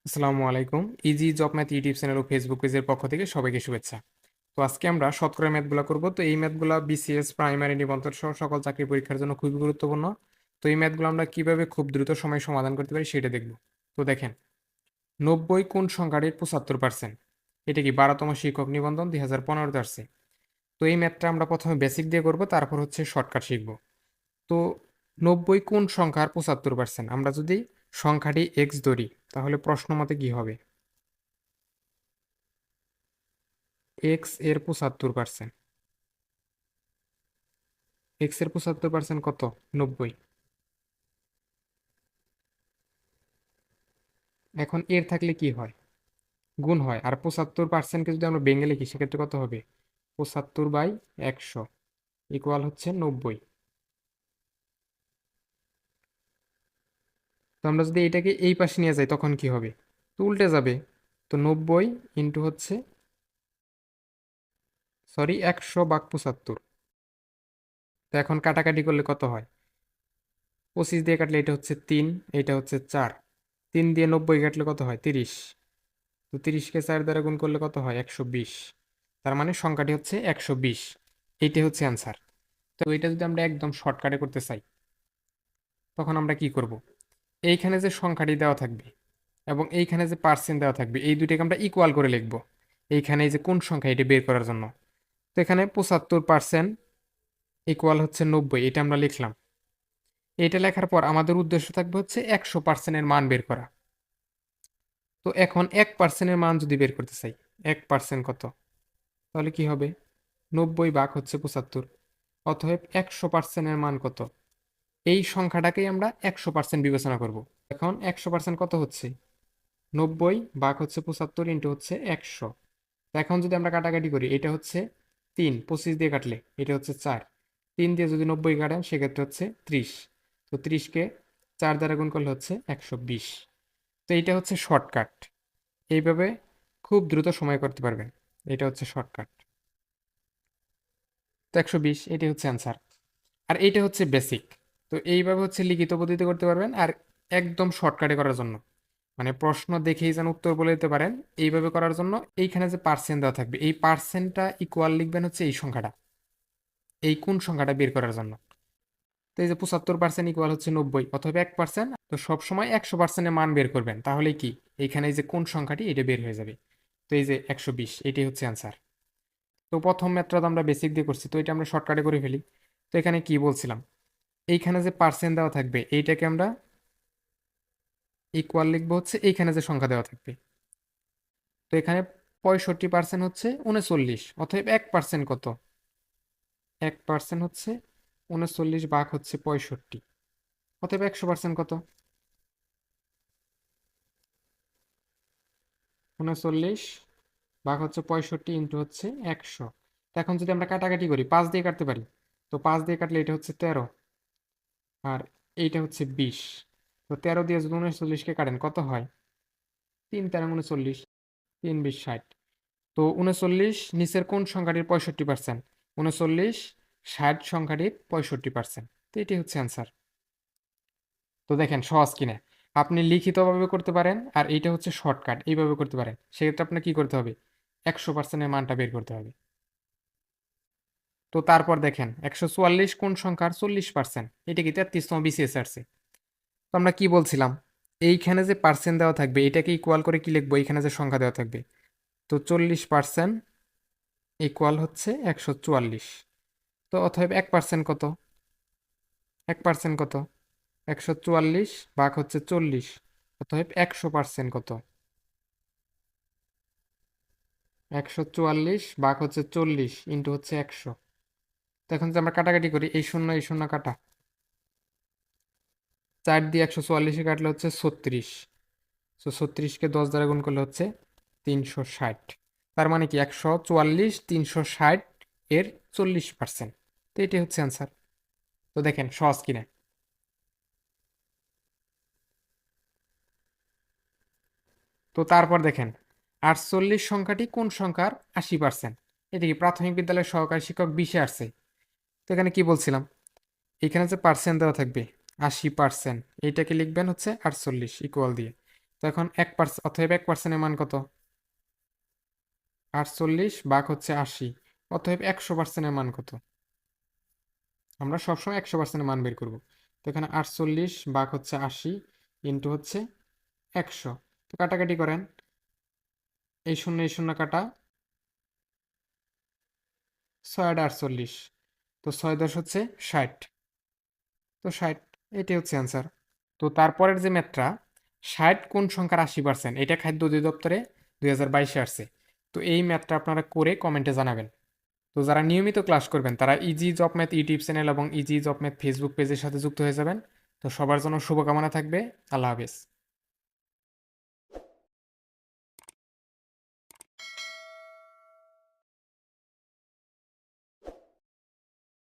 আসসালামু আলাইকুম। Easy job math YouTube channel ও ফেসবুক পেজের পক্ষ থেকে সবাইকে শুভেচ্ছা। তো আজকে আমরা শতকরা ম্যাথগুলো করব। তো এই ম্যাথগুলো বিসিএস, প্রাইমারি, নিবন্ধন সহ সকল চাকরি পরীক্ষার জন্য খুবই গুরুত্বপূর্ণ। তো এই ম্যাথগুলো আমরা কিভাবে খুব দ্রুত সময়ে সমাধান করতে পারি সেটা দেখব। তো দেখেন, 90 কোন সংখ্যাটির 75%? এটা কি 12তম শিক্ষক নিবন্ধন 2015-তে আসছে। তো এই ম্যাথটা আমরা প্রথমে বেসিক দিয়ে করব, তারপর হচ্ছে শর্টকাট শিখব। তো 90 কোন সংখ্যার 75%? আমরা যদি সংখ্যাটি এক্স ধরি তাহলে প্রশ্ন মতে কি হবে? এক্স এর 75%। এক্স এর 75% কত? 90। এখন এর থাকলে কি হয়? গুণ হয়। আর 75%কে যদি আমরা ভেঙে লিখি সেক্ষেত্রে কত হবে? 75/100 ইকুয়াল হচ্ছে 90। তো আমরা যদি এটাকে এই পাশে নিয়ে যাই তখন কি হবে? তো উল্টে যাবে। তো 90 ইন্টু হচ্ছে 100/75। তো এখন কাটাকাটি করলে কত হয়? 25 দিয়ে কাটলে এটা হচ্ছে 3, এটা হচ্ছে 4। 3 দিয়ে 90 কাটলে কত হয়? 30। তো 30কে 4 দ্বারা গুণ করলে কত হয়? 120। তার মানে সংখ্যাটি হচ্ছে 120। এইটাই হচ্ছে অ্যান্সার। তো এটা যদি আমরা একদম শর্টকাটে করতে চাই তখন আমরা কি করব? এইখানে যে সংখ্যাটি দেওয়া থাকবে এবং এইখানে যে পার্সেন্ট দেওয়া থাকবে এই দুইটাকে আমরা ইকুয়াল করে লিখব। এইখানে এই যে কোন সংখ্যা এটা বের করার জন্য। তো এখানে 75% ইকুয়াল হচ্ছে 90, এটা আমরা লিখলাম। এটা লেখার পর আমাদের উদ্দেশ্য থাকবে হচ্ছে 100%-এর মান বের করা। তো এখন 1%-এর মান যদি বের করতে চাই, 1% কত? তাহলে কি হবে? 90 ভাগ হচ্ছে 75। অতএব 100%-এর মান কত? এই সংখ্যাটাকেই আমরা 100% বিবেচনা করব। এখন 100% কত হচ্ছে? 90 ভাগ হচ্ছে 75 ইন্টু হচ্ছে 100। তো এখন যদি আমরা কাটাকাটি করি, এটা হচ্ছে 3, 25 দিয়ে কাটলে এটা হচ্ছে 4। 3 দিয়ে যদি 90 কাটেন সেক্ষেত্রে হচ্ছে 30। তো 30কে 4 দ্বারা গুণ করলে হচ্ছে 120। তো এইটা হচ্ছে শর্টকাট। এইভাবে খুব দ্রুত সময় করতে পারবেন। এটা হচ্ছে শর্টকাট। তো 120 এটাই হচ্ছে অ্যান্সার। আর এইটা হচ্ছে বেসিক। তো এইভাবে হচ্ছে লিখিত পদ্ধতিতে করতে পারবেন। আর একদম শর্টকাটে করার জন্য, মানে প্রশ্ন দেখেই যেন উত্তর বলে দিতে পারেন, এইভাবে করার জন্য এইখানে যে পার্সেন্ট দেওয়া থাকবে এই পার্সেন্টটা ইকুয়াল লিখবেন হচ্ছে এই সংখ্যাটা, এই কোন সংখ্যাটা বের করার জন্য। তো এই যে 75% ইকুয়াল হচ্ছে 90 অথবা 1%। তো সবসময় 100%-এর মান বের করবেন, তাহলে কি এইখানে এই যে কোন সংখ্যাটি এটা বের হয়ে যাবে। তো এই যে 120 এটাই হচ্ছে অ্যান্সার। তো প্রথম ম্যাথটা তো আমরা বেসিক দিয়ে করছি, তো এটা আমরা শর্টকাটে করে ফেলি। তো এখানে কি বলছিলাম, এইখানে যে পার্সেন্ট দেওয়া থাকবে এইটাকে আমরা ইকুয়াল লিখবো হচ্ছে এইখানে যে সংখ্যা দেওয়া থাকবে। তো এখানে 65% হচ্ছে 39, অতএব 1% কত? 1% হচ্ছে 39 ভাগ হচ্ছে 65, অতএব 100% কত? 39 ভাগ হচ্ছে 65 ইন্টু হচ্ছে 100। তো এখন যদি আমরা কাটাকাটি করি 5 দিয়ে কাটতে পারি। তো 5 দিয়ে কাটলে এটা হচ্ছে 13 আর এইটা হচ্ছে 20। তো 13 দিয়ে যদি 39কে কাটেন কত হয়? 3 13 39, 3 20 60। তো 39 নিচের কোন সংখ্যাটির 65%? 39 60 সংখ্যাটির 65%। তো এটি হচ্ছে অ্যান্সার। তো দেখেন সহজ কিনা। আপনি লিখিতভাবে করতে পারেন আর এইটা হচ্ছে শর্টকাট, এইভাবে করতে পারেন। সেক্ষেত্রে আপনার কি করতে হবে? 100%-এর মানটা বের করতে হবে। তো তারপর দেখেন 144 কোন সংখ্যার 40%? এটা কি 33তম বিসিএস আসছে। তো আমরা কি বলছিলাম, এইখানে যে পার্সেন্ট দেওয়া থাকবে এটাকে ইকুয়াল করে কি লিখবো? এইখানে যে সংখ্যা দেওয়া থাকবে। তো 40% ইকুয়াল হচ্ছে 144। তো অতএব 1% কত? 1% কত? 144 ভাগ হচ্ছে 40, অতএব 100% কত? 144 ভাগ হচ্ছে 40 ইন্টু হচ্ছে 100। তো এখন যদি আমরা কাটাকাটি করি, এই শূন্য কাটা, 4 দিয়ে 144 কাটলে হচ্ছে 36। তো 36কে 10 দ্বারা গুণ করলে হচ্ছে 360। তার মানে কি 144 360 এর 40%। তো এটি হচ্ছে অ্যান্সার। তো দেখেন সহজ কিনা। তো তারপর দেখেন 48 সংখ্যাটি কোন সংখ্যার 80%? এটা কি প্রাথমিক বিদ্যালয়ের সহকারী শিক্ষক 20-এ আসছে। তো এখানে কি বলছিলাম, এখানে যে পার্সেন্ট দেওয়া থাকবে 80%, এইটাকে লিখবেন হচ্ছে 48 ইকুয়াল দিয়ে তো এখন 1%, অতএব 1%-এর মান কত? 48 ভাগ হচ্ছে 80, অতএব 100%-এর মান কত? আমরা সবসময় 100%-এর মান বের করব। তো এখানে 48 ভাগ হচ্ছে 80 ইন্টু হচ্ছে 100। তো কাটাকাটি করেন, এই শূন্য কাটা, 6 আর 48, তো 6 10 হচ্ছে 60, তো 60, এটাই হচ্ছে অ্যান্সার। তো তারপরের যে ম্যাথটা, 60 কোন সংখ্যার 80%, এটা খাদ্য অধিদপ্তরে 2022-এ আসছে। তো এই ম্যাথটা আপনারা করে কমেন্টে জানাবেন। তো যারা নিয়মিত ক্লাস করবেন তারা easy job math YouTube channel এবং ইজি জব ম্যাথ ফেসবুক পেজের সাথে যুক্ত হয়ে যাবেন। তো সবার জন্য শুভকামনা থাকবে। আল্লাহ হাফেজ।